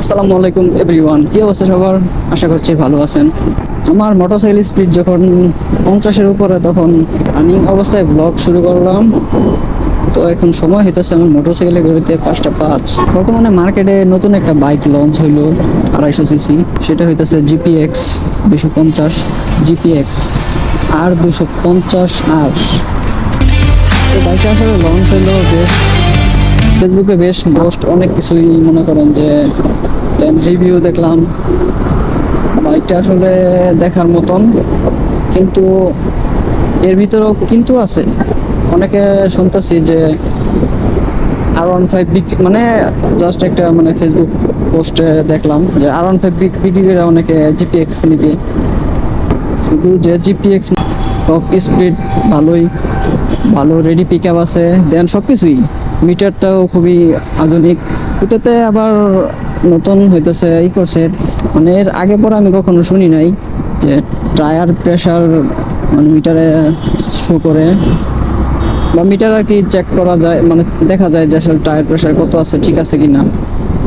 আসসালামু আলাইকুম এভরিওয়ান, কি অবস্থা সবার? আশা করছি ভালো আছেন। আমার মোটরসাইকেল স্পিড যখন 50-এর উপরে, তখন রানিং অবস্থায় ব্লগ শুরু করলাম। তো এখন সময় হইতেছে আমার মোটরসাইকেলে ঘুরতে 5:05। বর্তমানে মার্কেটে নতুন একটা বাইক লঞ্চ হইলো 250 সিসি, সেটা হইতেছে জিপিএক্স 250, জিপিএক্স আর 250 আর। এই বাইকটা আসলে লঞ্চ হইলো বেশ, ফেসবুকে বেশ পোস্ট অনেক কিছুই মনে করেন যে রিভিউ দেখলাম। বাইকটা আসলে দেখার মতন, কিন্তু এর ভিতরেও কিন্তু আছে। অনেকে শুনতেছি যে R15 বিক্রি, মানে জাস্ট একটা মানে ফেসবুক পোস্টে দেখলাম যে R15 বিক্রি করে অনেকে জিপিএক্স নিবে। শুধু যে জিপিএক্স, টপ স্পিড ভালোই, ভালো রেডি পিক আপ আছে, দেন সব কিছুই। মিটারটাও খুবই আধুনিক। ওটাতে আবার নতুন হইতেছে ই করছে, মানে এর আগে পরে আমি কখনো শুনি নাই যে টায়ার প্রেশার মানে মিটারে শো করে, বা মিটার আর কি চেক করা যায়, মানে দেখা যায় যে আসলে টায়ার প্রেশার কত আছে, ঠিক আছে কিনা।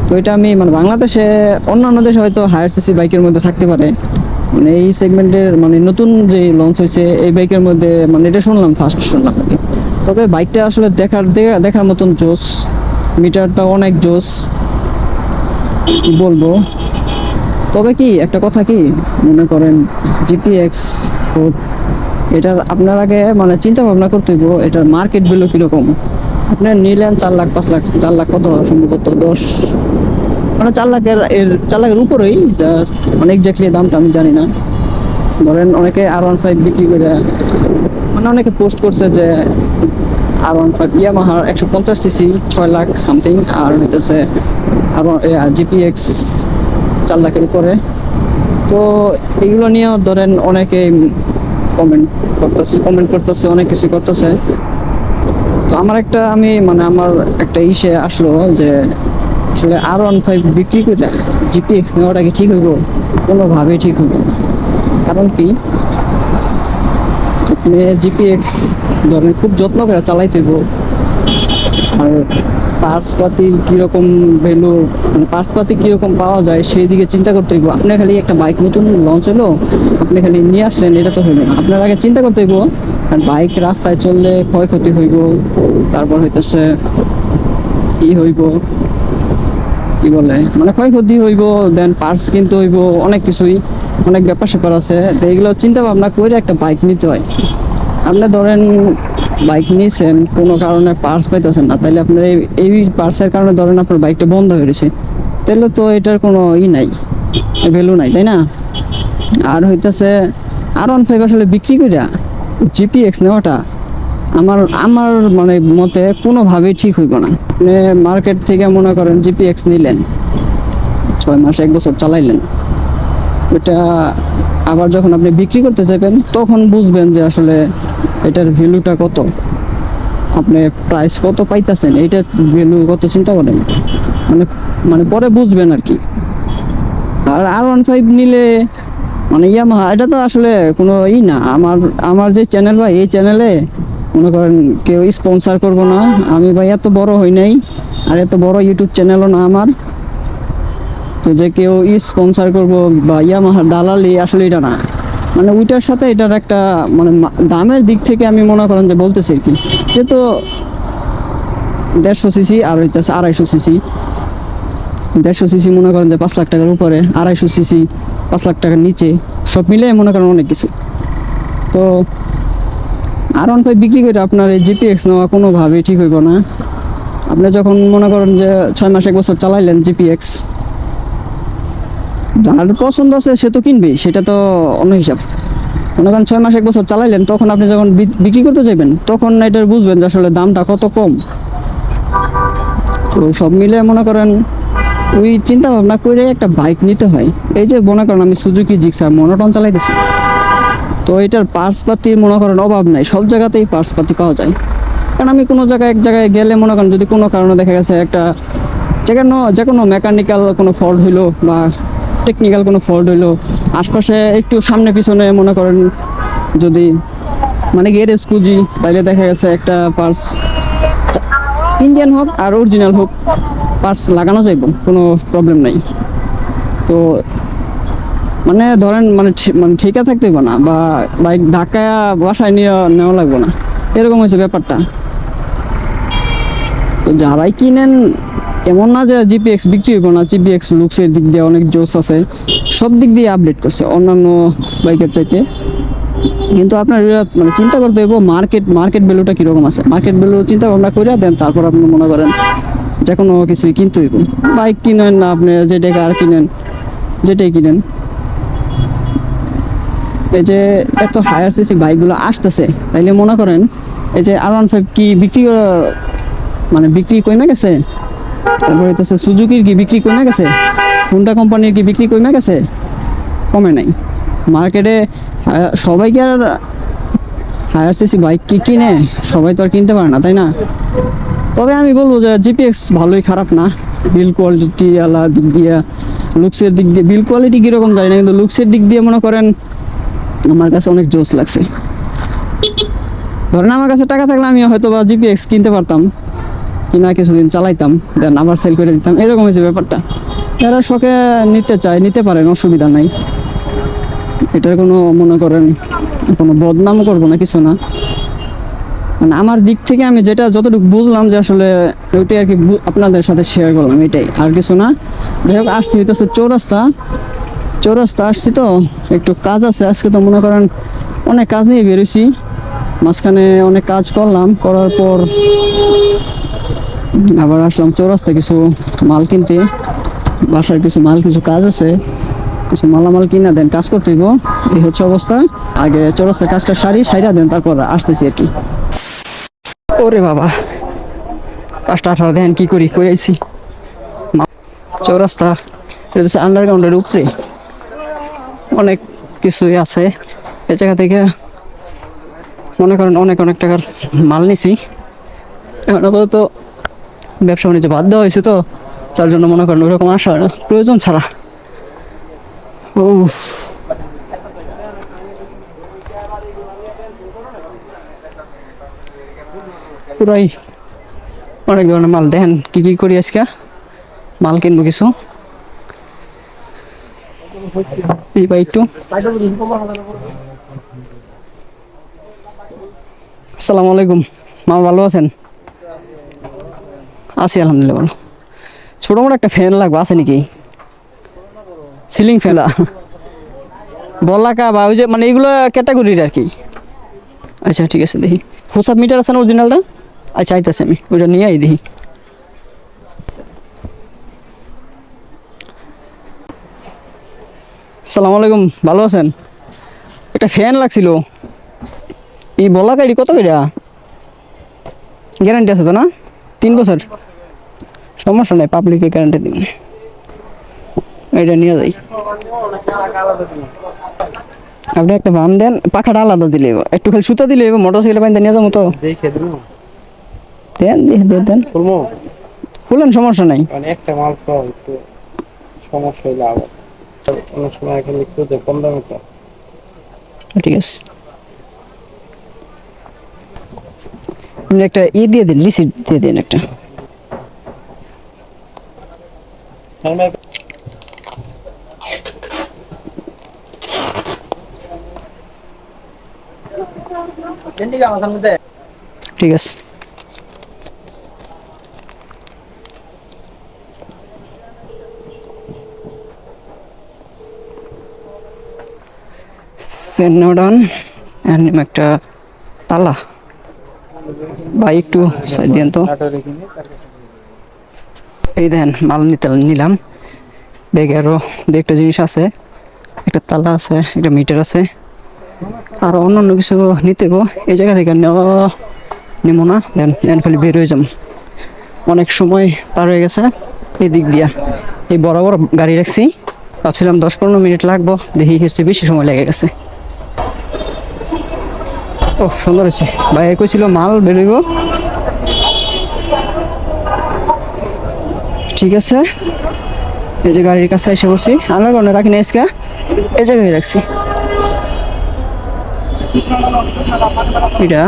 তো এটা আমি মানে বাংলাদেশে, অন্যান্য দেশে হয়তো হায়ার সিসি বাইকের মধ্যে থাকতে পারে, মানে এই সেগমেন্টের মানে নতুন যে লঞ্চ হয়েছে এই বাইকের মধ্যে, মানে এটা শুনলাম, ফার্স্ট শুনলাম আর কি। তবে বাইকটা আসলে দেখার মতন জোস, মিটারটা অনেক জোস, কি বলবো। তবে কি একটা কথা, কি মনে করেন জিপিএক্স এটার আপনার আগে মানে চিন্তা ভাবনা করতে হইব এটার মার্কেট ভ্যালু কিরকম। আপনার নিলেন 4 লাখ 5 লাখ, 4 লাখ কত সম্ভবত 10, মানে 4 লাখের উপরেই, যা মানে এক্স্যাক্টলি দামটা আমি জানি না। ধরেন অনেকে R15 বিক্রি করে, মানে অনেকে পোস্ট করছে যে R15 ইয়ামাহার 150 সিসি 6 লাখ সামথিং, আর হইতেছে আর জিপিএক্স 4 লাখের উপরে। তো এগুলো নিয়েও ধরেন অনেকে কমেন্ট করতেছে, অনেক কিছু করতেছে। তো আমার একটা ইসে আসলো যে আসলে R15 বিক্রি করে জিপিএক্স নেওয়াটা কি ঠিক হইব? কোনোভাবেই ঠিক হইব না। কারণ কি, আপনি জিপিএক্স ধরেন খুব যত্ন করে চালাইতে হইব, আর পার্টস পাতি কীরকম ভ্যালু, মানে পার্টস পাতি কীরকম পাওয়া যায় সেই দিকে চিন্তা করতে হইব। আপনি খালি একটা বাইক নতুন লঞ্চ হলো, আপনি খালি নিয়ে আসলেন, এটা তো হইল না। আপনার আগে চিন্তা করতে হইব, আর বাইক রাস্তায় চললে ক্ষয়ক্ষতি হইব, তারপর হইতেছে হইব, কি বলে মানে ক্ষয়ক্ষতি হইব, দেন পার্টস কিনতে হইব, অনেক কিছুই, অনেক ব্যাপার স্যাপার আছে। তো এইগুলো চিন্তা ভাবনা করে একটা বাইক নিতে হয়। আপনি ধরেন বাইক নিয়েছেন, কোনো কারণে পার্টস পাইতেছেন না, তাহলে আপনার এই পার্টসের কারণে ধরেন আপনার বাইকটা বন্ধ হয়ে গেছে, তাহলে তো এটার কোনো নাই, ভ্যালু নাই, তাই না? আর হইতেছে R15 আসলে বিক্রি করে জিপিএক্স নেওয়াটা আমার মানে মতে কোনোভাবেই ঠিক হইব না। আপনি মার্কেট থেকে মনে করেন জিপিএক্স নিলেন, 6 মাস 1 বছর চালাইলেন, এটা আবার যখন আপনি বিক্রি করতে যাবেন তখন বুঝবেন যে আসলে এটার ভ্যালুটা কত, আপনি প্রাইস কত পাইতেছেন, এইটার ভ্যালু কত চিন্তা করেন, মানে মানে পরে বুঝবেন আর কি। আর R15 নিলে মানে ইয়ামাহা, এটা তো আসলে কোনো না। আমার যে চ্যানেল, ভাই এই চ্যানেলে মনে করেন কেউ স্পন্সার করবো না। আমি ভাই এত বড় হই নাই, আর এত বড় ইউটিউব চ্যানেলও না আমার। তো যে কেউ স্পন্সার করবো বা ইয়ামাহার দালালি, আসলে এটা না। মানে ওইটার সাথে এটার একটা মানে দামের দিক থেকে আমি মনে করেন যে বলতেছি আর কি, যেহেতু 150 সিসি আর হইতেছে 250 সিসি। 150 সিসি মনে করেন যে 5 লাখ টাকার উপরে, 250 সিসি 5 লাখ টাকার নিচে, সব মিলে মনে করেন অনেক কিছু। তো R15 বিক্রি করে আপনার এই জিপিএক্স নেওয়া কোনোভাবেই ঠিক হইব না। আপনি যখন মনে করেন যে 6 মাস 1 বছর চালাইলেন জিপিএক্স, যার পছন্দ আছে সে তো কিনবেই, সেটা তো অন্য হিসাব। মনে করেন 6 মাস 1 বছর চালাইলেন, তখন আপনি যখন বিক্রি করতে যাবেন তখন এটার বুঝবেন যে আসলে দামটা কত কম। তো সব মিলে মনে করেন ওই চিন্তা ভাবনা করে একটা বাইক নিতে হয়। এই যে মনে করেন আমি সুজুকি জিক্সার মনোটন চালাইতেছি, তো এটার পার্টস পাতি মনে করেন অভাব নাই, সব জায়গাতেই পার্টস পাতি পাওয়া যায়। কারণ আমি কোনো এক জায়গায় গেলে মনে করেন যদি কোনো কারণে দেখা গেছে একটা যে কোনো মেকানিক্যাল কোনো ফল্ট হইলো বা টেকনিক্যাল কোনো ফল্ট হইলো, আশপাশে একটু সামনে পিছনে মনে করেন যদি মানে গ্যারেজ খুঁজি, তাইলে দেখা গেছে একটা পার্টস ইন্ডিয়ান হোক আর অরিজিনাল হোক, পার্টস লাগানো যাইব, কোনো প্রবলেম নাই। তো মানে ধরেন মানে মানে ঠিকা থাকতে হইব না, বা বাইক ধাক্কায় বাসায় নিয়ে নেওয়া লাগবে না, এরকম হয়েছে ব্যাপারটা। তো যারাই কিনেন, এমন না যে জিপিএক্স বিক্রি হইব না, জিপিএক্স লুকসের দিক দিয়ে অনেক জোস আছে, সব দিক দিয়ে আপডেট করছে অন্যান্য বাইকের চাইতে। কিন্তু আপনার মানে চিন্তা করতে হইব মার্কেট ভ্যালুটা কীরকম আছে, মার্কেট ভ্যালু চিন্তা ভাবনা করে দেন, তারপর আপনি মনে করেন যে কোনো কিছুই কিনতে হইব। বাইক কিনেন না আপনি, যেটাই কার কিনেন, যেটাই কিনেন, এই যে এত হায়ার সিসি বাইকগুলো আসতেছে, তাইলে মনে করেন এই যে R15 কি বিক্রি মানে বিক্রি কমে গেছে, তারপরে হইতেছে সুজুকির কি বিক্রি কমে গেছে, হোন্ডা কোম্পানির কি বিক্রি কমে গেছে? কমে নাই। মার্কেটে সবাই কি আর হায়ার সিসি বাইক কি কিনে? সবাই তো আর কিনতে পারে না, তাই না? তবে আমি বলবো যে জিপিএক্স ভালোই খারাপ না, বিল কোয়ালিটি আলা দিক দিয়ে, লুকসের দিক দিয়ে, বিল কোয়ালিটি কীরকম জানি না, কিন্তু লুকসের দিক দিয়ে মনে করেন আমার কাছে অনেক জোস লাগছে। ধরেন আমার কাছে টাকা থাকলে আমি হয়তো বা জিপিএক্স কিনতে পারতাম, কিনা কিছুদিন চালাইতাম, দেন আবার সেল করে দিতাম, এরকম হয়েছে ব্যাপারটা। যারা শখে নিতে চায় নিতে পারেন, অসুবিধা নাই। এটার কোনো মনে করেন কোনো বদনাম করবো না, কিছু না। মানে আমার দিক থেকে আমি যেটা যতটুকু বুঝলাম যে আসলে ওইটাই আর কি আপনাদের সাথে শেয়ার করলাম, এটাই, আর কিছু না। যাই হোক, আসছি হইতেছে চৌরাস্তা আসছি, তো একটু কাজ আছে আজকে। তো মনে করেন অনেক কাজ নিয়ে বেরোইছি, মাঝখানে অনেক কাজ করলাম, করার পর আবার আসলাম চৌরাস্তা কিছু মাল কিনতে, বাসার কিছু মাল, কিছু কাজ আছে, কিছু মালামাল কিনা দেন কাজ করতে হইব। এই হচ্ছে অবস্থা। আগে চৌরাস্তার কাজটা সাইরা দেন, তারপর আসতেছি আর কি। ওরে বাবা, 5:18 দেন কি করি, কই আইছি। চৌরাস্তা আন্ডারগ্রাউন্ডের উপরে অনেক কিছুই আছে। এই জায়গা থেকে মনে করেন অনেক টাকার মাল নিছি। এখন আপাতত ব্যবসা বাণিজ্য বাদ দেওয়া হয়েছে, তো তার জন্য মনে করেন ওরকম আসার প্রয়োজন ছাড়া। ও পুরাই অনেক ধরনের মাল। দেখেন কি কি করি আজকে, মাল কিনবো কিছু। একটু আসসালামু আলাইকুম, মা ভালো আছেন? আছি আলহামদুলিল্লাহ ভালো। ছোটো মোটো একটা ফ্যান লাগবে, আছে নাকি? সিলিং ফ্যান, বলাকা বা ওই যে মানে এইগুলো ক্যাটাগরির আর কি। আচ্ছা ঠিক আছে, দেখি হোসাব মিটার আছে না অরিজিনালটা? আচ্ছা আইতেছে, আমি ওইটা নিয়ে আই দেখি। আসসালামু আলাইকুম, ভালো আছেন? একটা ফ্যান লাগছিল, এই বলাকা এটি কত করে? গ্যারান্টি আছে তো না? 3 বছর? সমস্যা নেই, পাবলিকে গ্যারান্টি দিন, এটা নিয়ে যাই। আপনি একটা বান দেন, পাখাটা আলাদা দিলে একটু খালি সুতা দিলে মোটর সাইকেল বাইন্দা নিয়ে যাবো তো। দেন দেন খুলেন, সমস্যা নাই। একটা মাল তো একটু সমস্যা হইলে আবার অনেক সময় এখানে একটু কম দামে তো। ঠিক আছে, আপনি একটা দিয়ে দিন, রিসিট দিয়ে দিন একটা। ঠিক আছে, ফেনোডন একটা তালা ভাই, একটু সাইড দেন তো। এই দেন মাল নিলাম, ব্যাগে আরো দু একটা জিনিস আছে, একটা তালা আছে, একটা মিটার আছে, আর অন্যান্য কিছু নিতে গো। এই জায়গা থেকে নেবো না, দেন খালি বের হয়ে যাম। অনেক সময় পার হয়ে গেছে এই দিক দিয়া, এই বরাবর গাড়ি রাখছি, ভাবছিলাম 10-15 মিনিট লাগবো, দেখি এসে বেশি সময় লেগে গেছে। ও সুন্দর হয়েছে ভাই, কইছিল মাল বেরোইব। ঠিক আছে, এই যে গাড়ির কাছে এসে বসছি, আনার কারণে রাখি না আজকে, এই জায়গায় রাখছি। এটা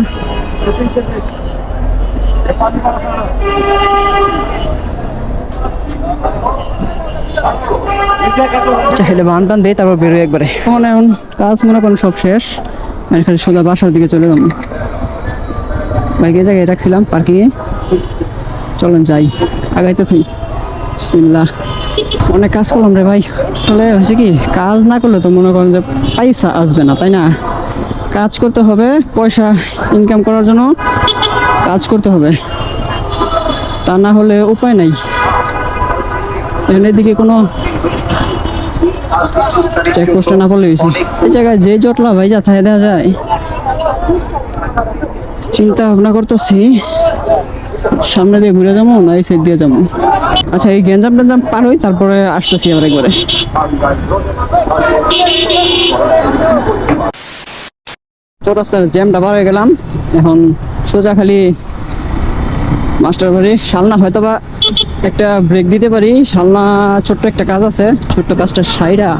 আচ্ছা হেলে বান টান দেয় তারপর বেরোয় একবারে। এখন এখন কাজ মনে করেন সব শেষ, আমি খালি সোজা বাসার দিকে চলে যাবো। বাইকে জায়গায় রাখছিলাম পার্কিংয়ে, চলেন যাই আগাইতে থাকি। বিসমিল্লাহ। অনেক কাজ করলাম রে ভাই, আসলে হয়েছে কি কাজ না করলে তো মনে করেন যে পয়সা আসবে না, তাই না? কাজ করতে হবে, পয়সা ইনকাম করার জন্য কাজ করতে হবে, তা না হলে উপায় নাই। এদিকে কোনো চেকপোস্টে না পড়লে হয়েছে। এই জায়গায় যে জটলা ভাই যা থাকে দেওয়া যায়, চিন্তা ভাবনা করতেছি সামনে দিয়ে ঘুরে যাবো না এই সাইড দিয়ে যাবো। আচ্ছা এই গেঞ্জাম টেঞ্জাম পার হই, তারপরে আসতেছি আবার একবারে। চৌরাস্তার জ্যামটা বার হয়ে গেলাম, এখন সোজা খালি মাস্টার বাড়ি। শালনা হয়তো বা একটা ব্রেক দিতে পারি, শালনা ছোট্ট একটা কাজ আছে, ছোট্ট কাজটা সাইরা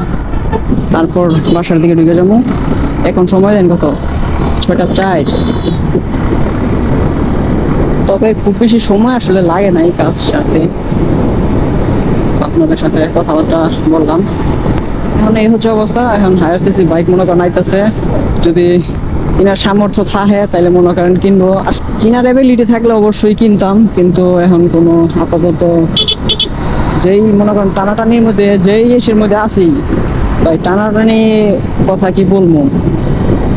তারপর বাসার দিকে ঢুকে যাবো। এখন সময় দেন কত, 6:04। তবে খুব বেশি সময় আসলে লাগে না এই কাজ সাথে, আপনাদের সাথে কথাবার্তা বললাম। এখন এই হচ্ছে অবস্থা। এখন হায়ার সিসি বাইক মনে করেন আইতেছে, যদি কেনার সামর্থ্য থাকে তাহলে মনে করেন কিনবো। আর কেনার অ্যাবিলিটি থাকলে অবশ্যই কিনতাম, কিন্তু এখন কোনো আপাতত যেই মনে করেন টানাটানির মধ্যে, যেই এসের মধ্যে আছি ভাই, টানাটানি কথা কি বলবো।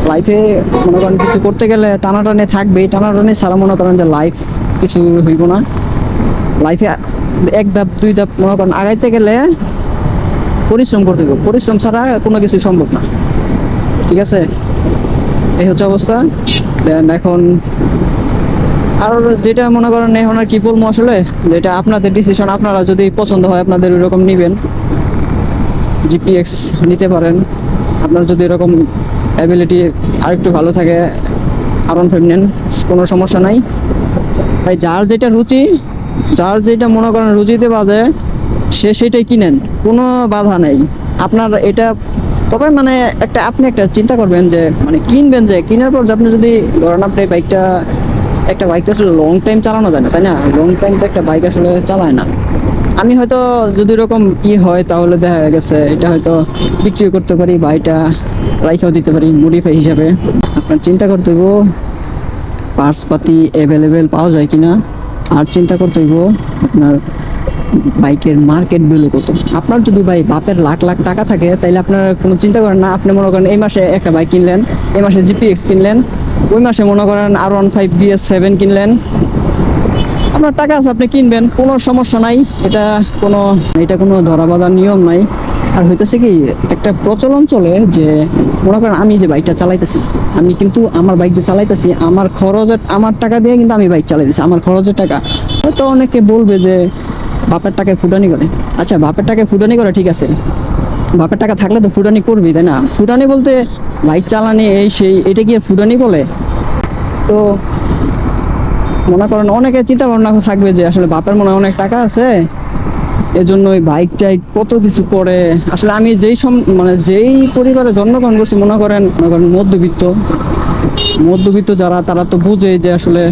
লাইফে মনে করেন কিছু করতে গেলে টানাটানি থাকবেই, টানাটানি ছাড়া মনে করেন যে লাইফ কিছু হইব না। লাইফে এক ধাপ দুই ধাপ মনে করেন আগাইতে গেলে পরিশ্রম করতে হবে, পরিশ্রম ছাড়া কোনো কিছু সম্ভব না। ঠিক আছে, এই হচ্ছে অবস্থা। দেন এখন আর যেটা মনে করেন এখন আর কি বলবো আসলে, যেটা আপনাদের ডিসিশন, আপনারা যদি পছন্দ হয় আপনাদের ওইরকম নেবেন, জিপিএক্স নিতে পারেন। আপনার যদি এরকম অ্যাবিলিটি আরেকটু ভালো থাকে R15 নেন, কোনো সমস্যা নাই ভাই। যার যেটা রুচি, যার যেটা মনে করেন রুচিতে বাঁধে সে সেটাই কিনেন, কোনো বাধা নেই আপনার এটা। তবে মানে আপনি একটা চিন্তা করবেন যে মানে কিনবেন, যে কেনার পর আপনি যদি ধরেন আপনি একটা বাইক তো আসলে লং টাইম চালানো যায় না, তাই না? লং টাইম তো একটা বাইক আসলে চালায় না। আমি হয়তো যদি এরকম হয় তাহলে দেখা গেছে এটা হয়তো বিক্রি করতে পারি বা এটা রাইখাও দিতে পারি মডিফাই হিসাবে। আপনার চিন্তা করতে হইব পার্টস পাতি অ্যাভেলেবেল পাওয়া যায় কিনা, আর চিন্তা করতে হইব আপনার বাইকের মার্কেট ভ্যালু কত। আপনার যদি ভাই বাপের লাখ লাখ টাকা থাকে তাহলে আপনার কোনো চিন্তা করেন না। আপনি মনে করেন এই মাসে একটা বাইক কিনলেন, এই মাসে জিপিএক্স কিনলেন, ওই মাসে মনে করেন R15 BS7 কিনলেন, আপনার টাকা আছে আপনি কিনবেন, কোনো সমস্যা নাই। এটা কোনো ধরা বাঁধার নিয়ম নাই। আর হইতেছে কি একটা প্রচলন চলে যে মনে করেন আমি যে বাইকটা চালাইতেছি, আমি কিন্তু আমার বাইক যে চালাইতেছি আমার খরচের, আমার টাকা দিয়ে কিন্তু আমি বাইক চালাইতেছি, আমার খরচের টাকা। হয়তো অনেকে বলবে যে বাপের টাকায় ফুটানি করে। আচ্ছা বাপের টাকায় ফুটানি করে, ঠিক আছে, বাপের টাকা থাকলে তো ফুটানি করবি, তাই না? ফুটানি বলতে বাইক চালানি এই সেই, এটা কি ফুটানি বলে? তো মনে করেন অনেকে চিন্তা ভাবনা থাকবে যে আসলে বাপের মনে অনেক টাকা আছে, এজন্য ওই বাইক টাইক কত কিছু করে। আসলে আমি যেই পরিবারে জন্মগ্রহণ করছি, মনে করেন মধ্যবিত্ত যারা, তারা তো বুঝে যে আসলে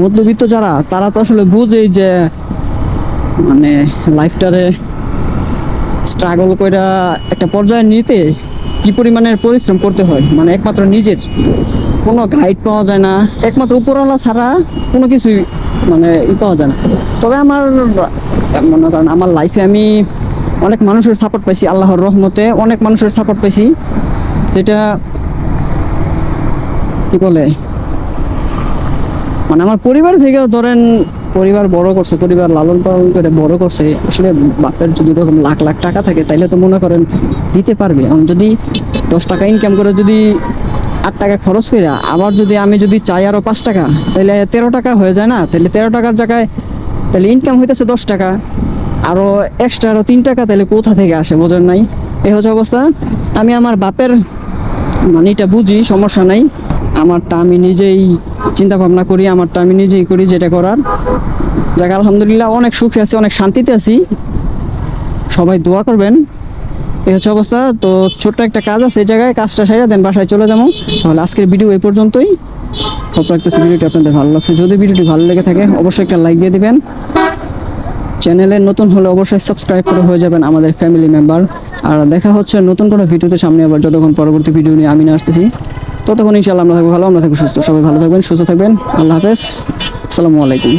মধ্যবিত্ত যারা, তারা তো আসলে বুঝেই যে মানে লাইফটারে স্ট্রাগল করে একটা পর্যায়ে নিতে কি পরিমাণের পরিশ্রম করতে হয়। মানে একমাত্র নিজের কোনো গাইড পাওয়া যায় না, একমাত্র উপরওয়ালা ছাড়া কোনো কিছুই মানে পাওয়া যায় না। তবে আমার মনে করেন আমার লাইফে আমি অনেক মানুষের সাপোর্ট পাইছি, আল্লাহর রহমতে অনেক মানুষের সাপোর্ট পাইছি, যেটা কি বলে মানে আমার পরিবার থেকেও ধরেন, পরিবার বড় করছে, পরিবার লালন পালন করে বড় করছে। আসলে বাপের যদি এরকম লাখ লাখ টাকা থাকে তাইলে তো মনে করেন দিতে পারবে। এখন যদি 10 টাকা ইনকাম করে যদি 8 টাকা খরচ করে, আবার যদি আমি চাই আরো 5 টাকা, তাহলে 13 টাকা হয়ে যায় না? তাহলে 13 টাকার জায়গায় তাহলে ইনকাম হইতেছে 10 টাকা, আরো এক্সট্রা আরো 3 টাকা, তাহলে কোথা থেকে আসে বোঝেন নাই? এই হচ্ছে অবস্থা। আমি আমার বাপের মানিটা বুঝি, সমস্যা নাই। আমারটা আমি নিজেই চিন্তা ভাবনা করি, আমারটা আমি নিজেই করি, যেটা করার জায়গা। আলহামদুলিল্লাহ অনেক সুখে আছি, অনেক শান্তিতে আছি। সবাই দোয়া করবেন। এই হচ্ছে অবস্থা। তো ছোট্ট একটা কাজ আছে এই জায়গায়, কাজটা সেরে দেন বাসায় চলে যাবো। তাহলে আজকের ভিডিও এই পর্যন্তই। হোপ রাখতেছি ভিডিওটি আপনাদের ভালো লাগছে। যদি ভিডিওটি ভালো লেগে থাকে অবশ্যই একটা লাইক দিয়ে দিবেন। চ্যানেলে নতুন হলে অবশ্যই সাবস্ক্রাইব করে হয়ে যাবেন আমাদের ফ্যামিলি মেম্বার। আর দেখা হচ্ছে নতুন কোনো ভিডিওতে সামনে, আবার যতক্ষণ পরবর্তী ভিডিও নিয়ে আমি না আসতেছি ততক্ষণ ইনশাআল্লাহ আমরা থাকবো ভালো, আমরা থাকবো সুস্থ। সবাই ভালো থাকবেন, সুস্থ থাকবেন। আল্লাহ হাফেজ, আসসালামু আলাইকুম।